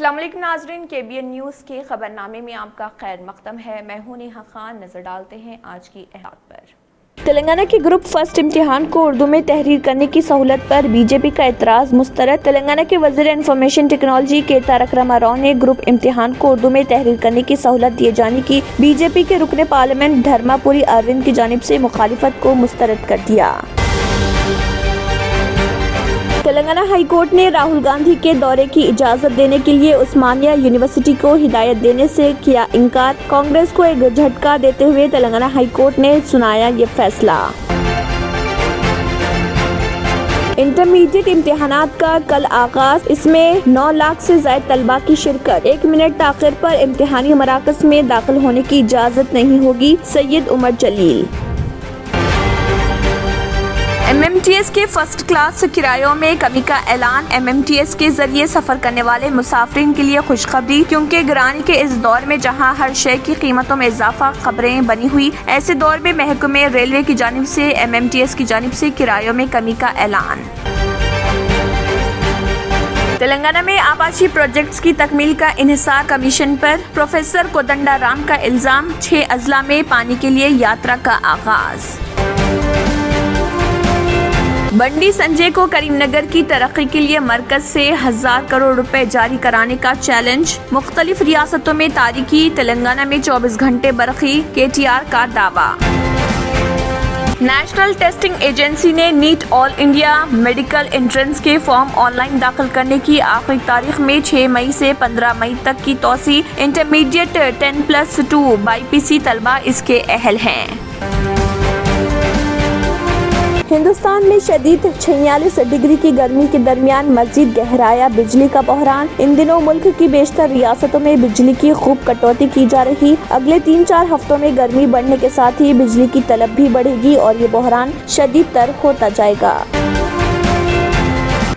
السلام علیکم ناظرین، KBN نیوز کے خبرنامے میں آپ کا خیر مقدم ہے۔ میں ہوں نیہا خان۔ نظر ڈالتے ہیں آج کی احاط پر۔ تلنگانہ کے گروپ فرسٹ امتحان کو اردو میں تحریر کرنے کی سہولت پر BJP کا اعتراض مسترد۔ تلنگانہ کے وزیر انفارمیشن ٹیکنالوجی کے تارک راما راؤ نے گروپ امتحان کو اردو میں تحریر کرنے کی سہولت دیے جانے کی BJP کے رکن پارلیمنٹ دھرما پوری اروند کی جانب سے مخالفت کو مسترد کر دیا۔ تلنگانہ ہائی کورٹ نے راہل گاندھی کے دورے کی اجازت دینے کے لیے عثمانیہ یونیورسٹی کو ہدایت دینے سے کیا انکار۔ کانگریس کو ایک جھٹکا دیتے ہوئے تلنگانہ ہائی کورٹ نے سنایا یہ فیصلہ۔ انٹرمیڈیٹ امتحانات کا کل آغاز، اس میں 9 لاکھ سے زائد طلباء کی شرکت۔ 1 منٹ تاخیر پر امتحانی مراکز میں داخل ہونے کی اجازت نہیں ہوگی، سید عمر جلیل۔ MMTS کے فرسٹ کلاس کرایوں میں کمی کا اعلان۔ MMTS کے ذریعے سفر کرنے والے مسافرین کے لیے خوشخبری، کیونکہ گرانی کے اس دور میں جہاں ہر شے کی قیمتوں میں اضافہ خبریں بنی ہوئی، ایسے دور میں محکمہ ریلوے کی جانب سے MMTS کی جانب سے کرایوں میں کمی کا اعلان۔ تلنگانہ میں آباشی پروجیکٹس کی تکمیل کا انحصار کمیشن پر، پروفیسر کودنڈا رام کا الزام۔ 6 اضلاع میں پانی کے لیے یاترا کا آغاز۔ بنڈی سنجے کو کریم نگر کی ترقی کے لیے مرکز سے 1000 کروڑ روپے جاری کرانے کا چیلنج۔ مختلف ریاستوں میں تاریکی، تلنگانہ میں 24 گھنٹے برقی، KTR کا دعویٰ۔ نیشنل ٹیسٹنگ ایجنسی نے نیٹ آل انڈیا میڈیکل انٹرنس کے فارم آن لائن داخل کرنے کی آخری تاریخ میں 6 مئی سے 15 مئی تک کی توسیع۔ انٹرمیڈیٹ 10+2 BPC طلبہ اس کے اہل ہیں۔ ہندوستان میں شدید 46 ڈگری کی گرمی کے درمیان مزید گہرایا بجلی کا بحران۔ ان دنوں ملک کی بیشتر ریاستوں میں بجلی کی خوب کٹوتی کی جا رہی۔ اگلے 3-4 ہفتوں میں گرمی بڑھنے کے ساتھ ہی بجلی کی طلب بھی بڑھے گی اور یہ بحران شدید تر ہوتا جائے گا۔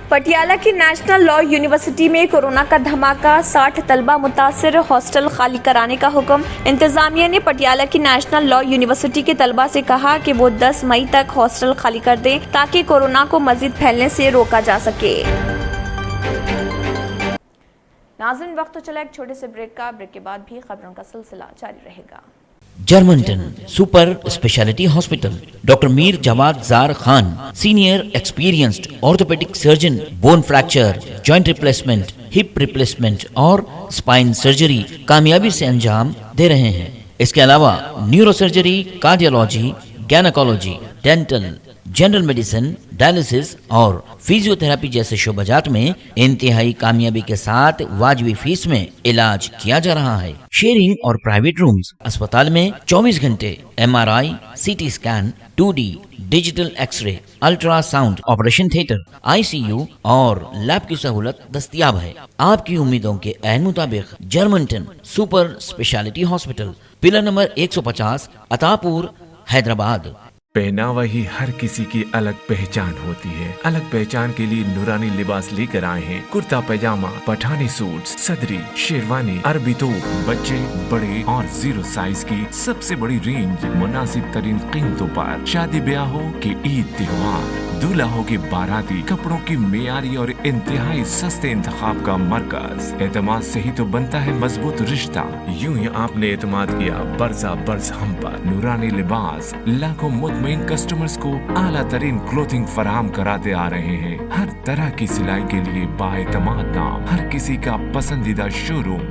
پٹیالہ کی نیشنل لاء یونیورسٹی میں کورونا کا دھماکہ، 60 طلبہ متاثر، ہاسٹل خالی کرانے کا حکم۔ انتظامیہ نے پٹیالہ کی نیشنل لاء یونیورسٹی کے طلبہ سے کہا کہ وہ 10 مئی تک ہاسٹل خالی کر دیں تاکہ کورونا کو مزید پھیلنے سے روکا جا سکے۔ ناظرین، وقت تو چلا ایک چھوٹے سے بریک کا۔ بریک کے بعد بھی خبروں کا سلسلہ جاری رہے گا۔ Germanten super speciality hospital, doctor Mir Jawad Zar Khan, senior experienced orthopaedic surgeon, bone fracture, joint replacement, hip replacement اور اسپائن سرجری کامیابی سے انجام دے رہے ہیں۔ اس کے علاوہ neuro surgery, cardiology, gynaecology, dental, general medicine, dialysis اور فیزیو تھراپی جیسے شعبہ جات میں انتہائی کامیابی کے ساتھ واجبی فیس میں علاج کیا جا رہا ہے۔ شیئرنگ اور پرائیویٹ رومز، اسپتال میں 24 گھنٹے MRI، CT scan, 2D digital X ray, ultra sound, operation theatre, ICU اور لیب کی سہولت دستیاب ہے۔ آپ کی امیدوں کے عین مطابق Germanten super speciality hospital, pillar number 150، Attapur, Hyderabad. پہناوا ہی ہر کسی کی الگ پہچان ہوتی ہے۔ الگ پہچان کے لیے نورانی لباس لے کر آئے ہیں۔ کرتا پیجامہ، پٹھانی سوٹس، صدری، شیروانی، عربی توپ، بچے، بڑے اور 0 سائز کی سب سے بڑی رینج، مناسب ترین قیمتوں پر۔ شادی بیاہوں کے عید تہوار، دولہا ہو کے باراتی، کپڑوں کی معیاری اور انتہائی سستے انتخاب کا مرکز۔ اعتماد سے ہی تو بنتا ہے مضبوط رشتہ۔ یوں ہی آپ نے اعتماد کیا برسا برس ہم پر۔ نورانی لباس لاکھوں مطمئن کسٹمرز کو اعلیٰ ترین کلوتھنگ فراہم کراتے آ رہے ہیں۔ ہر طرح کی سلائی کے لیے بااعتماد نام، ہر کسی کا پسندیدہ شو روم۔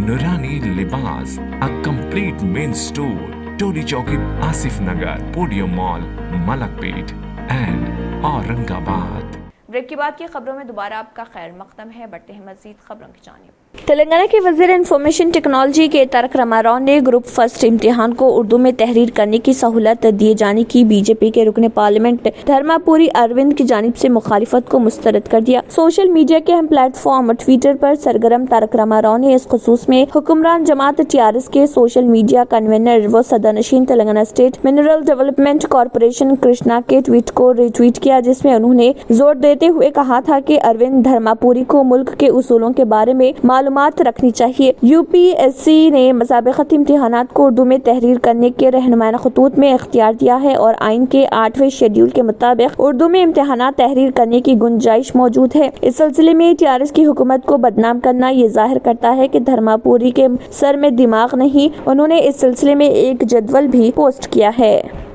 نورانی لباس، a complete main store، Toli Chowki, Asif Nagar, podium mall, Malakpet and Aurangabad. Break کے بعد کی خبروں میں دوبارہ آپ کا خیر مقدم ہے۔ بڑھتے ہیں مزید خبروں کی جانب۔ تلنگانہ کے وزیر انفارمیشن ٹیکنالوجی کے تارک راما راؤ نے گروپ فرسٹ امتحان کو اردو میں تحریر کرنے کی سہولت دیے جانے کی BJP کے رکن پارلیمنٹ دھرما پوری اروند کی جانب سے مخالفت کو مسترد کر دیا۔ سوشل میڈیا کے اہم پلیٹ فارم ٹویٹر پر سرگرم تارک راما راؤ نے اس خصوص میں حکمران جماعت TRS کے سوشل میڈیا کنوینر و صدرنشین Telangana state mineral development corporation Krishna کے ٹویٹ کو ری ٹویٹ کیا، جس میں انہوں نے زور دیتے ہوئے کہا تھا کہ اروند دھرما پوری کو ملک کے اصولوں کے بارے میں معلومات मालूमात रखनी चाहिए। UPSC ने मुसाबिकती इम्तिहानात को उर्दू में तहरीर करने के रहनुमाना खतूत में इख्तियार दिया है और आइन के 8वें शेड्यूल के मुताबिक उर्दू में इम्तिहानात तहरीर करने की गुंजाइश मौजूद है। इस सिलसिले में TRS की हुकूमत को बदनाम करना ये जाहिर करता है कि धर्मापुरी के सर में दिमाग नहीं। उन्होंने इस सिलसिले में एक जदवल भी पोस्ट किया है।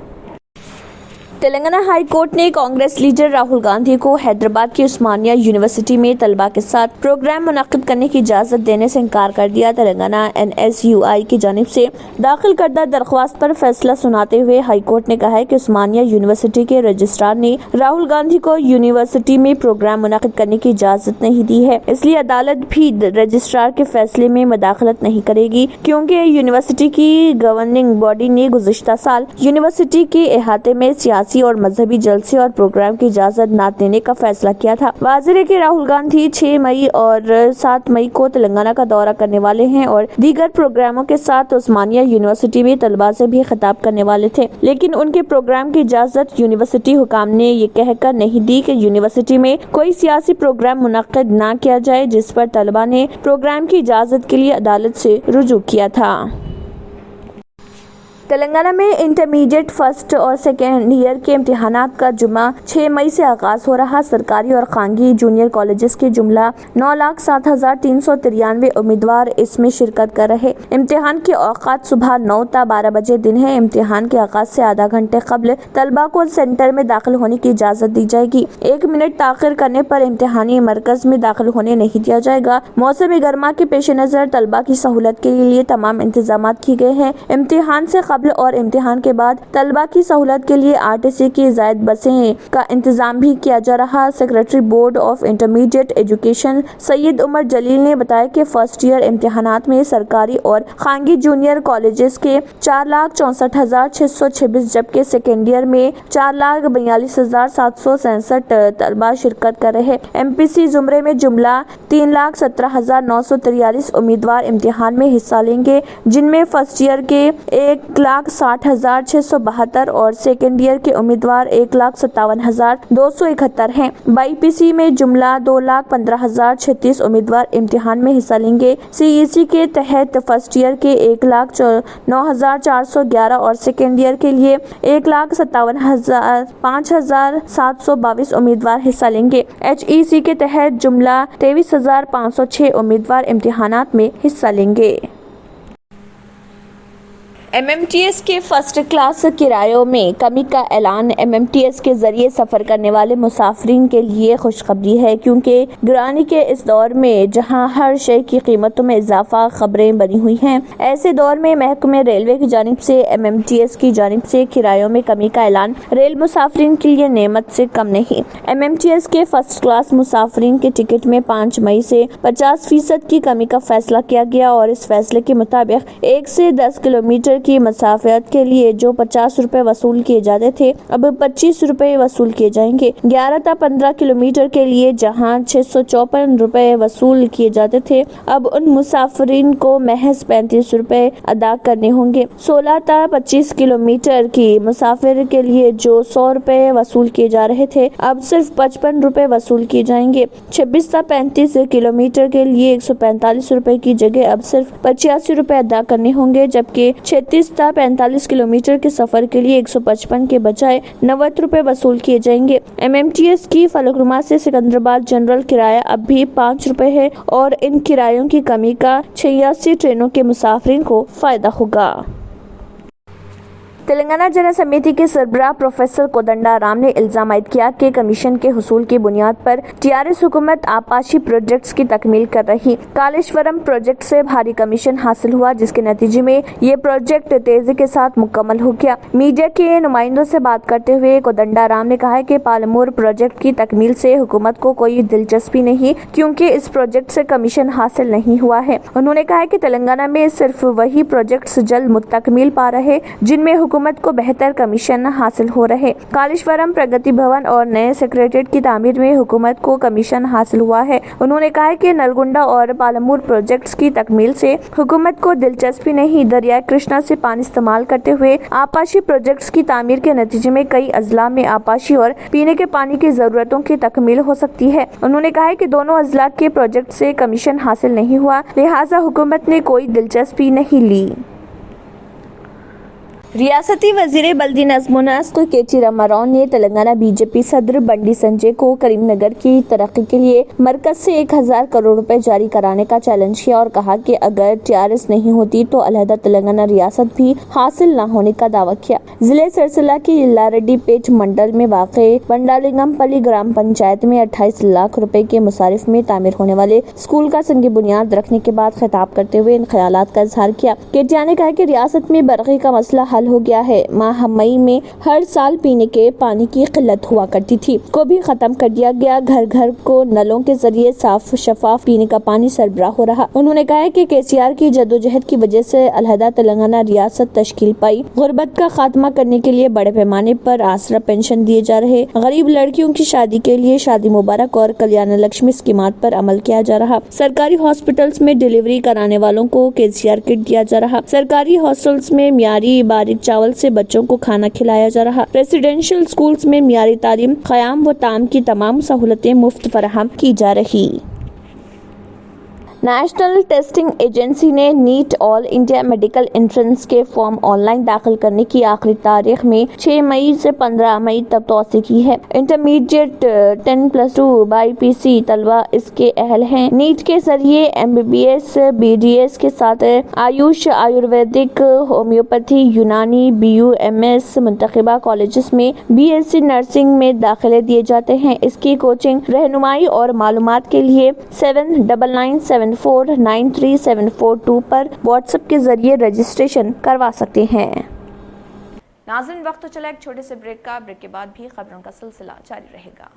तेलंगाना हाई कोर्ट ने कांग्रेस लीडर राहुल गांधी को हैदराबाद की उस्मानिया यूनिवर्सिटी में तलबा के साथ प्रोग्राम मुनक्किद करने की इजाज़त देने से इनकार कर दिया। तेलंगाना NSUI की जानिब से दाखिल करदा दरख्वास्त पर फैसला सुनाते हुए हाई कोर्ट ने कहा है कि उस्मानिया यूनिवर्सिटी के रजिस्ट्रार ने राहुल गांधी को यूनिवर्सिटी में प्रोग्राम मुनक्किद करने की इजाज़त नहीं दी है, इसलिए अदालत भी रजिस्ट्रार के फैसले में मुदाखलत नहीं करेगी, क्योंकि यूनिवर्सिटी की गवर्निंग बॉडी ने गुज़िश्ता साल यूनिवर्सिटी के अहाते में सियासी और मजहबी जलसे और प्रोग्राम की इजाजत न देने का फैसला किया था। वाज़ेह है कि राहुल गांधी 6 मई और 7 मई को तेलंगाना का दौरा करने वाले हैं और दीगर प्रोग्रामों के साथ उस्मानिया यूनिवर्सिटी में तलबा से भी खिताब करने वाले थे, लेकिन उनके प्रोग्राम की इजाजत यूनिवर्सिटी हुकाम ने ये कहकर नहीं दी कि यूनिवर्सिटी में कोई सियासी प्रोग्राम मुनक्किद न किया जाए, जिस पर तलबा ने प्रोग्राम की इजाजत के लिए अदालत से रुजू किया था। तेलंगाना में इंटरमीडिएट फर्स्ट और सेकेंड ईयर के इम्तिहानात का जुमा 6 मई से आगाज हो रहा। सरकारी और खानगी जूनियर कॉलेजेस के जुमला 9,07,393 उम्मीदवार इसमें शिरकत कर रहे। इम्तिहान के औकात सुबह 9 ta 12 बजे दिन है। इम्तिहान के आगाज से आधा घंटे कबल तलबा को सेंटर में दाखिल होने की इजाजत दी जाएगी। 1 मिनट ताखिर करने पर इम्तिहानी मरकज में दाखिल होने नहीं दिया जाएगा। मौसम गर्मा के पेश नजर तलबा की सहूलत के लिए तमाम इंतजाम किए गए हैं। इम्तिहान से और इम्तिहान के बाद तलबा की सहूलत के लिए RTC की ज़ायद बसें का इंतजाम भी किया जा रहा। Secretary board of intermediate education Syed Umar Jaleel ने बताया कि फर्स्ट ईयर इम्तिहानात में सरकारी और खानगी जूनियर कॉलेजेस के 4,64,626 जबकि सेकेंड ईयर में 4,42,767 तलबा शिरकत कर रहे। MPC जुमरे में जुमला 3,17,943 उम्मीदवार इम्तिहान में हिस्सा लेंगे, जिनमें फर्स्ट ईयर के 1,60,672 और सेकेंड ईयर के उम्मीदवार 1,57,271 हैं। BIPC में जुमला 2,15,036 उम्मीदवार इम्तिहान में हिस्सा लेंगे। CEC के तहत फर्स्ट ईयर के 1,09,411 और सेकेंड ईयर के लिए 1,57,5,722 उम्मीदवार हिस्सा लेंगे। HEC के तहत जुमला 23,506 उम्मीदवार इम्तिहानात में हिस्सा लेंगे। MMTS के फर्स्ट क्लास किरायों में कमी का ऐलान। MMTS के जरिए सफ़र करने वाले मुसाफिरीन के लिए खुशखबरी है, क्योंकि गिरानी के इस दौर में जहां हर शय की कीमतों में इजाफा खबरें बनी हुई हैं, ऐसे दौर में महकमे रेलवे की जानिब से MMTS की जानिब से किरायों में कमी का ऐलान रेल मुसाफिरीन के लिए नेमत से कम नहीं। MMTS के फर्स्ट क्लास मुसाफिरीन के टिकट में 5 मई से 50% की कमी का फैसला किया गया और इस फैसले के मुताबिक 1 से 10 किलोमीटर की मसाफत के लिए जो 50 रुपए वसूल किए जाते थे अब 25 रुपए वसूल किए जाएंगे। 11 से 15 किलोमीटर के लिए जहां 654 रुपए वसूल किए जाते थे अब उन मुसाफिरीन को महज 35 रुपए अदा करने होंगे। 16 से 25 किलोमीटर की मुसाफिर के लिए जो 100 रुपए वसूल किए जा रहे थे अब सिर्फ 55 रुपए वसूल किए जाएंगे। 26 से 35 किलोमीटर के लिए 145 रुपए की जगह अब सिर्फ 85 रुपए अदा करने होंगे, जबकि 36 से 45 किलोमीटर के सफर के लिए 155 के बजाय 90 रुपए वसूल किए जाएंगे। MMTS की फलकनुमा से सिकंदराबाद जनरल किराया अब भी 5 रुपए है और इन किरायों की कमी का 86 ट्रेनों के मुसाफिरीन को फायदा होगा। तेलंगाना जन समिति के सरबराह प्रोफेसर कोदंडा राम ने इल्जाम आयद किया कि कमीशन के हुसूल की बुनियाद पर TRS हुकूमत आपाशी प्रोजेक्ट्स की तकमील कर रही। कालेश्वरम प्रोजेक्ट से भारी कमीशन हासिल हुआ, जिसके नतीजे में ये प्रोजेक्ट तेजी के साथ मुकम्मल हो गया। मीडिया के नुमाइंदों से बात करते हुए कोदंडा राम ने कहा कि पालमूर प्रोजेक्ट की तकमील से हुकूमत को कोई दिलचस्पी नहीं, क्योंकि इस प्रोजेक्ट से कमीशन हासिल नहीं हुआ है। उन्होंने कहा कि तेलंगाना में सिर्फ वही प्रोजेक्ट्स जल्द मुतकमील पा रहे जिनमें हुकूमत हुकूमत को बेहतर कमीशन हासिल हो रहे। कालेश्वरम प्रगति भवन और नए सेक्रेटेरिएट की तामीर में हुकूमत को कमीशन हासिल हुआ है। उन्होंने कहा कि नलगुंडा और पालमूर प्रोजेक्ट्स की तकमील से हुकूमत को दिलचस्पी नहीं। दरियाए कृष्णा से पानी इस्तेमाल करते हुए आपाशी प्रोजेक्ट्स की तामीर के नतीजे में कई अजला में आपाशी और पीने के पानी की जरूरतों की तकमील हो सकती है। उन्होंने कहा कि दोनों अजला के प्रोजेक्ट से कमीशन हासिल नहीं हुआ, लिहाजा हुकूमत ने कोई दिलचस्पी नहीं ली। रियासती वजीर बल्दी नज़्म व नस्क के.टी. रामाराव ने तेलंगाना बीजेपी सदर बंडी संजय को करीमनगर की तरक्की के लिए मरकज से 1000 करोड़ रुपए जारी कराने का चैलेंज किया और कहा कि अगर टीआरएस नहीं होती तो अलहदा तेलंगाना रियासत भी हासिल न होने का दावा किया। जिले सिरसिला की लारेड्डीपेट मंडल में वाक़े बंडालिंगमपल्ली ग्राम पंचायत में 28 लाख रुपए के मुसारिफ में तामीर होने वाले स्कूल का संग बुनियाद रखने के बाद खिताब करते हुए इन ख्यालात का इजहार किया। केटिया ने कहा कि रियासत में बरक़ी का मसला हो गया है। माह मई में हर साल पीने के पानी की किल्लत हुआ करती थी, को भी खत्म कर दिया गया। घर घर को नलों के जरिए साफ शफाफ पीने का पानी सरबराह हो रहा। उन्होंने कहा कि केसीआर की जद्दोजहद की वजह से अलहदा तेलंगाना रियासत तश्कील पाई। गुर्बत का खात्मा करने के लिए बड़े पैमाने पर आसरा पेंशन दिए जा रहे। गरीब लड़कियों की शादी के लिए शादी मुबारक और कल्याण लक्ष्मी स्कीमात पर अमल किया जा रहा। सरकारी हॉस्पिटल्स में डिलीवरी कराने वालों को केसीआर किट दिया जा रहा। सरकारी हॉस्टल्स में मियारी बारीक चावल से बच्चों को खाना खिलाया जा रहा। रेसिडेंशियल स्कूल्स में मियारी तालीम, क़याम व ताम की तमाम सहूलतें मुफ्त फराहम की जा रही। नेशनल टेस्टिंग एजेंसी ने NEET all India medical entrance के फॉर्म ऑनलाइन दाखिल करने की आखिरी तारीख में 6 मई से 15 मई तक तौसी की है। इंटरमीडिएट 10+2 BPC तलबा इसके अहल हैं। नीट के जरिए MBBS BDS के साथ आयुष, आयुर्वेदिक, होम्योपैथी, यूनानी, BUMS मुंतखबा कॉलेजेस में BSc नर्सिंग में दाखिले दिए जाते हैं। इसकी कोचिंग, रहनुमाई और मालूमात के लिए 7997493742 पर व्हाट्सएप के जरिए रजिस्ट्रेशन करवा सकते हैं। नाज़रीन, वक्त तो चला एक छोटे से ब्रेक का। ब्रेक के बाद भी खबरों का सिलसिला जारी रहेगा।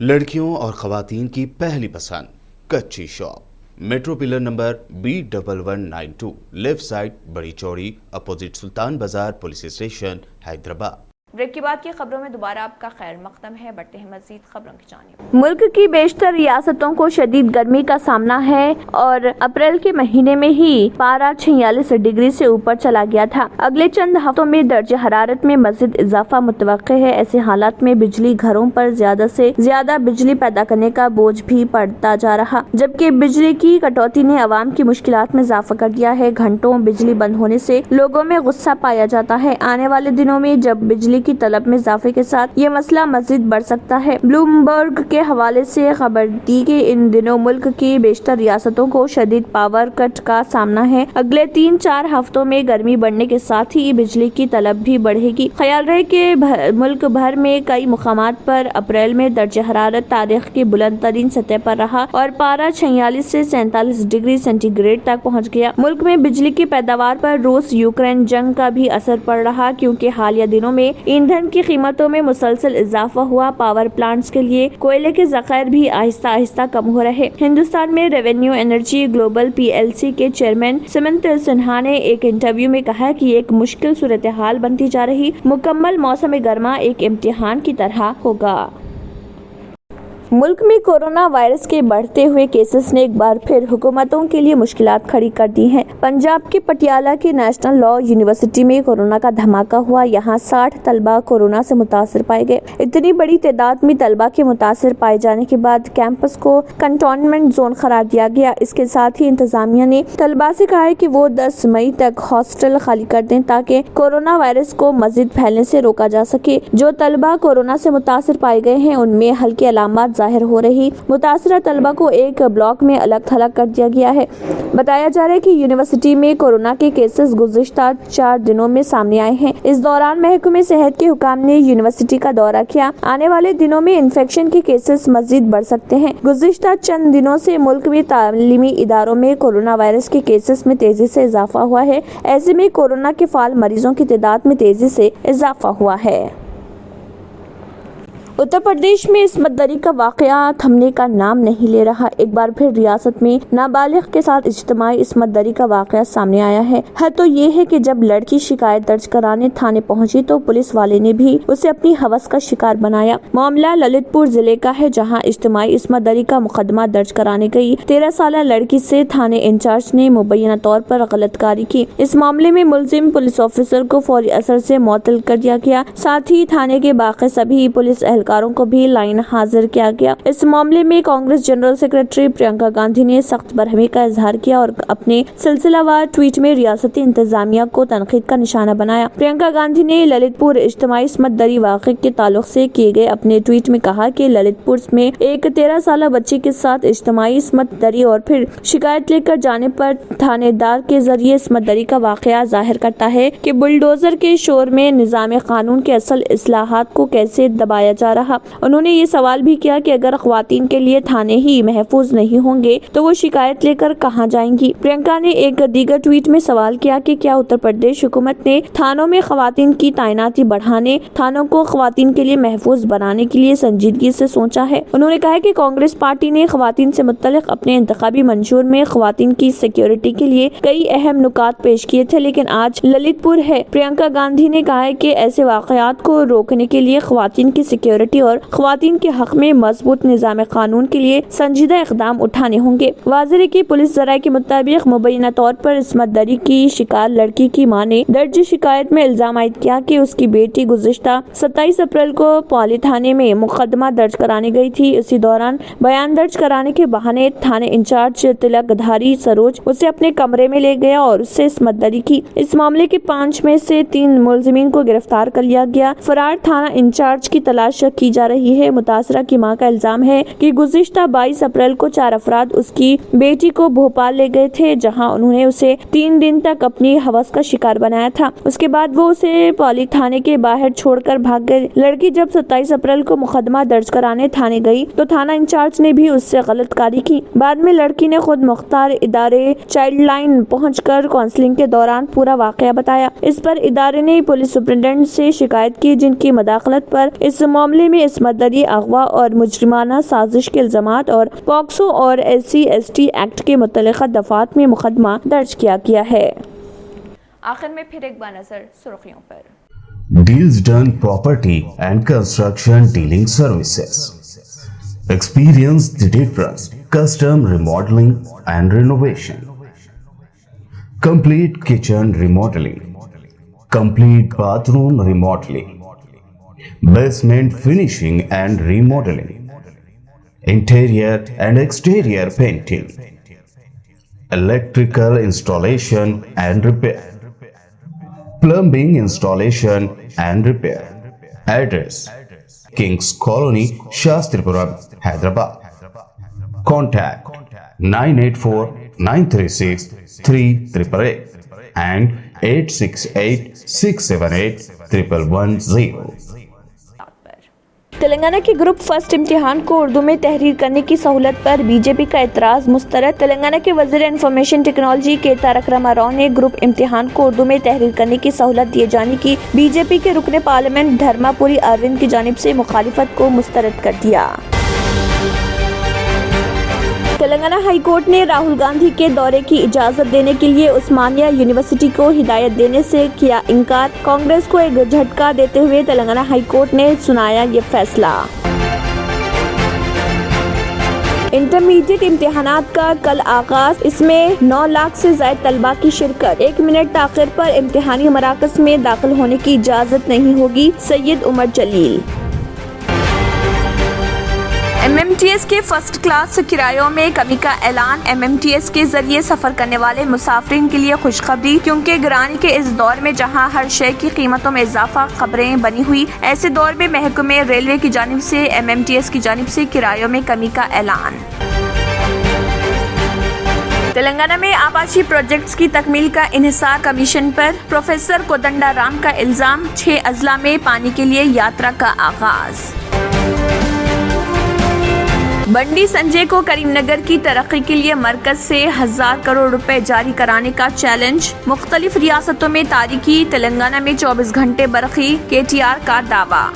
लड़कियों और खवातीन की पहली पसंद कच्ची shop, metro pillar number B1192, left side, बड़ी चौड़ी, अपोजिट सुल्तान बाजार पुलिस स्टेशन, हैदराबाद। ब्रेक के बाद की खबरों में दोबारा आपका खैर मकदम है। बढ़ते हैं मजीद खबरों की जानिब। मुल्क की बेशतर रियासतों को शदीद गर्मी का सामना है और अप्रैल के महीने में ही पारा 46 डिग्री से ऊपर चला गया था। अगले चंद हफ्तों में दर्जे हरारत में मजीद इजाफा मुतवक्के है। ऐसे हालात में बिजली घरों पर ज्यादा से ज्यादा बिजली पैदा करने का बोझ भी पड़ता जा रहा, जबकि बिजली की कटौती ने अवाम की मुश्किलात में इजाफा कर दिया है। घंटों बिजली बंद होने से लोगों में गुस्सा पाया जाता है। आने वाले दिनों में जब बिजली की तलब में इजाफे के साथ ये मसला मजीद बढ़ सकता है। ब्लूमबर्ग के हवाले से खबर दी कि इन दिनों मुल्क की बेशतर रियासतों को शदीद पावर कट का सामना है। अगले 3-4 हफ्तों में गर्मी बढ़ने के साथ ही बिजली की तलब भी बढ़ेगी। ख्याल रहे कि मुल्क भर में कई मुकामात पर अप्रैल में दर्जे हरारत तारीख की बुलंद तरीन सतह पर रहा और पारा 46 से 47 डिग्री सेंटीग्रेड तक पहुँच गया। मुल्क में बिजली की पैदावार पर रूस यूक्रेन जंग का भी असर पड़ रहा, क्योंकि हालिया दिनों में ईंधन की कीमतों में मुसलसल इजाफा हुआ। पावर प्लांट्स के लिए कोयले के ज़खायर भी आहिस्ता आहिस्ता कम हो रहे। हिंदुस्तान में रेवेन्यू एनर्जी ग्लोबल PLC के चेयरमैन सुमंत सिन्हा ने एक इंटरव्यू में कहा कि एक मुश्किल सूरत हाल बनती जा रही। मुकम्मल मौसम गर्मा एक इम्तिहान की तरह होगा। मुल्क में कोरोना वायरस के बढ़ते हुए केसेस ने एक बार फिर हुकूमतों के लिए मुश्किलात खड़ी कर दी हैं। पंजाब के पटियाला की नेशनल लॉ यूनिवर्सिटी में कोरोना का धमाका हुआ। यहाँ 60 तलबा कोरोना से मुतासर पाए गए। इतनी बड़ी तादाद में तलबा के मुतासर पाए जाने के बाद कैंपस को कंटोनमेंट जोन करार दिया गया। इसके साथ ही इंतजामिया ने तलबा से कहा है कि वो 10 मई तक हॉस्टल खाली कर दें ताकि कोरोना वायरस को मजीद फैलने से रोका जा सके। जो तलबा कोरोना से मुतासर पाए गए हैं उनमें हल्की अलामत जाहिर हो रही। मुतासरा तलबा को एक ब्लॉक में अलग थलग कर दिया गया है। बताया जा रहा है कि यूनिवर्सिटी में कोरोना के केसेस गुज़िश्ता 4 दिनों में सामने आए हैं। इस दौरान महकमे सेहत के हुकाम ने यूनिवर्सिटी का दौरा किया। आने वाले दिनों में इन्फेक्शन के केसेस मजीद बढ़ सकते हैं। गुज़िश्ता चंद दिनों से मुल्क में तालीमी इदारों में कोरोना वायरस के केसेस में तेजी से इजाफा हुआ है। ऐसे में कोरोना के फाल मरीजों की तादाद में तेजी से इजाफा हुआ है। उत्तर प्रदेश में इस्मत दरी का वाकया थमने का नाम नहीं ले रहा। एक बार फिर रियासत में नाबालिग के साथ इज्तिमाई इस्मत दरी का वाकया सामने आया है। तो ये है कि जब लड़की शिकायत दर्ज कराने थाने पहुंची तो पुलिस वाले ने भी उसे अपनी हवस का शिकार बनाया। मामला ललितपुर जिले का है, जहां इज्तिमाई इस्मत दरी का मुकदमा दर्ज कराने गई 13 साल लड़की से थाने इंचार्ज ने मुबैना तौर पर गलतकारी की। इस मामले में मुलजिम पुलिस ऑफिसर को फौरी असर से मुअत्तल कर दिया गया। साथ ही थाने के बाकी सभी पुलिस एहलकारों को भी लाइन हाजिर किया गया। इस मामले में कांग्रेस जनरल सेक्रेटरी प्रियंका गांधी ने सख्त बरहमी का इजहार किया और अपने सिलसिलावार ट्वीट में रियासती इंतजामिया को तनकीद का निशाना बनाया। प्रियंका गांधी ने ललितपुर इज्तिमाई इस्मत दरी वाक़े के ताल्लुक से किए गए अपने ट्वीट में कहा कि ललितपुर में एक 13 साल बच्ची के साथ इज्तिमाई इस्मत दरी और फिर शिकायत लेकर जाने पर थानेदार के जरिए इस्मत दरी का वाकया जाहिर करता है कि बुलडोजर के शोर में निजाम कानून के असल इस्लाहात को कैसे दबाया जा रहा। उन्होंने ये सवाल भी किया कि अगर ख्वातीन के लिए थाने ही महफूज नहीं होंगे तो वो शिकायत लेकर कहां जाएंगी। प्रियंका ने एक दीगर ट्वीट में सवाल किया कि क्या उत्तर प्रदेश हुकूमत ने थानों में ख्वातीन की तैनाती बढ़ाने, थानों को ख्वातीन के लिए महफूज बनाने के लिए संजीदगी से सोचा है। उन्होंने कहा कि कांग्रेस पार्टी ने ख्वातीन से मुत्तलिक अपने इंतखाबी मंशूर में ख्वातीन की सिक्योरिटी के लिए कई अहम नुकात पेश किए थे, लेकिन आज ललितपुर है। प्रियंका गांधी ने कहा है कि ऐसे वाकयात को रोकने के लिए ख्वातीन की सिक्योरिटी और ख्वातीन के हक में मजबूत निजाम कानून के लिए संजीदा इकदाम उठाने होंगे। वाज़ेह की पुलिस ज़राए के मुताबिक मुबैना तौर पर इस्मत दरी की शिकार लड़की की मां ने दर्ज शिकायत में इल्जाम आयद किया कि उसकी बेटी गुज़िश्ता 27 अप्रैल को पौली थाने में मुकदमा दर्ज कराने गई थी। इसी दौरान बयान दर्ज कराने के बहाने थाने इंचार्ज तिलकधारी सरोज उसे अपने कमरे में ले गया और उससे इस्मत दरी की। इस मामले के 5 में से 3 मुलजिमीन को गिरफ्तार कर लिया गया। फरार थाना इंचार्ज की तलाश की जा रही है। मुतासरा की मां का इल्जाम है कि गुज़िश्ता 22 अप्रैल को 4 अफराद उसकी बेटी को भोपाल ले गए थे, जहां उन्होंने उसे 3 दिन तक अपनी हवस का शिकार बनाया था। उसके बाद वो उसे पौली थाने के बाहर छोड़कर भाग गए। लड़की जब 27 अप्रैल को मुकदमा दर्ज कराने थाने गई तो थाना इंचार्ज ने भी उससे गलतकारी की। बाद में लड़की ने खुद मुख्तार इदारे चाइल्ड लाइन पहुंचकर काउंसलिंग के दौरान पूरा वाकया बताया। इस पर इदारे ने पुलिस सुपरिटेंडेंट से शिकायत की, जिनकी मदाखलत पर इस मामले में इस्मत दरी, अगवा और मुजरिमाना साजिश के इल्जामात और पॉक्सो और SC/ST एक्ट के मुतल्लिका दफात में मुकदमा दर्ज किया गया है। आखिर में फिर एक बार नजर सुर्खियों पर। Deals done property and construction dealing services. Experience the difference. Custom remodeling and renovation. Complete kitchen remodeling. Complete bathroom remodeling. Basement finishing and remodeling. Interior and exterior painting. Electrical installation and repair. Plumbing installation and repair. Address: Kings Colony, Shastripuram, Hyderabad. Contact 984-936-3888 and 868-678-1110. Telangana के group first इम्तिहान को उर्दू में तहरीर करने की सहूलत पर BJP का एतराज मुस्तरद। तेलंगाना के वज़ीर इंफॉर्मेशन टेक्नोलॉजी के तारक रामाराव ने ग्रुप इम्तिहान को उर्दू में तहरीर करने की सहूलत दिए जाने की बीजेपी के रुकने पार्लियामेंट धर्मापुरी अरविंद की जानिब से मुखालिफत को मुस्तरद कर दिया। तेलंगाना हाई कोर्ट ने राहुल गांधी के दौरे की इजाजत देने के लिए उस्मानिया यूनिवर्सिटी को हिदायत देने से किया इनकार। कांग्रेस को एक झटका देते हुए तेलंगाना हाई कोर्ट ने सुनाया ये फैसला। इंटरमीडिएट इम्तिहानात का कल आगाज, इसमें 9 लाख से ज्यादा तलबा की शिरकत। 1 मिनट ताख़िर पर इम्तिहानी मराकज़ में दाखिल होने की इजाजत नहीं होगी। सैयद उमर जलील। MMTS के फर्स्ट क्लास किरायों में कमी का ऐलान। MMTS के जरिए सफर करने वाले मुसाफिरीन के लिए खुशखबरी, क्योंकि गिरानी के इस दौर में जहां हर शय की कीमतों में इजाफा खबरें बनी हुई, ऐसे दौर में महकमे रेलवे की जानिब से MMTS की जानिब से किरायों में कमी का ऐलान। तेलंगाना में आबादी प्रोजेक्ट्स की तकमील का इन्हिसार कमीशन पर प्रोफेसर कोदंडा राम का इल्जाम। 6 अजला में पानी के लिए यात्रा का आगाज। बंडी संजय को करीमनगर की तरक्की के लिए मरकज से 1000 करोड़ रुपए जारी कराने का चैलेंज। मुख्तलिफ रियासतों में तारीकी, तेलंगाना में 24 घंटे बरखी, KTR का दावा।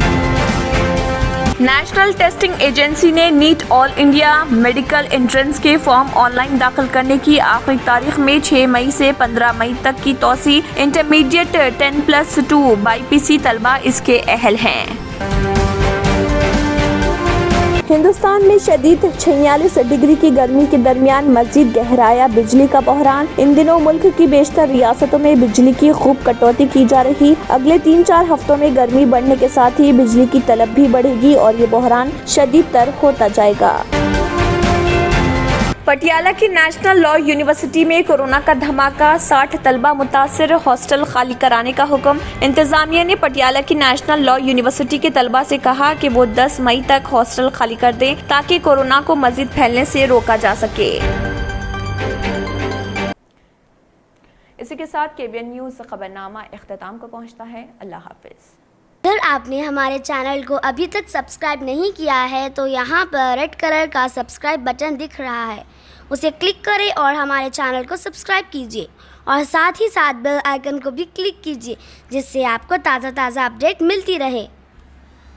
नेशनल टेस्टिंग एजेंसी ने NEET all India medical entrance के फॉर्म ऑनलाइन दाखिल करने की आखिरी तारीख में 6 मई से 15 मई तक की तोसी। इंटरमीडिएट 10+2 बाईपीसी तलबा इसके अहल हैं। हिंदुस्तान में शदीद 46 डिग्री की गर्मी के दरमियान मजीद गहराया बिजली का बहरान। इन दिनों मुल्क की बेशतर रियासतों में बिजली की खूब कटौती की जा रही। अगले 3-4 हफ्तों में गर्मी बढ़ने के साथ ही बिजली की तलब भी बढ़ेगी और ये बहरान शदीद तर होता जाएगा। पटियाला की नेशनल लॉ यूनिवर्सिटी में कोरोना का धमाका, 60 तलबा मुतासिर, हॉस्टल खाली कराने का हुक्म। इंतजामिया ने पटियाला की नेशनल लॉ यूनिवर्सिटी के तलबा से कहा कि वो 10 मई तक हॉस्टल खाली कर दें ताकि कोरोना को मजीद फैलने से रोका जा सके। इसी के साथ केबीएन न्यूज़ खबरनामा इख्तिताम को पहुंचता है। अल्लाह हाफिज। अगर आपने हमारे चैनल को अभी तक सब्सक्राइब नहीं किया है तो यहाँ पर रेड कलर का सब्सक्राइब बटन दिख रहा है, उसे क्लिक करें और हमारे चैनल को सब्सक्राइब कीजिए और साथ ही साथ बेल आइकन को भी क्लिक कीजिए जिससे आपको ताज़ा अपडेट मिलती रहे।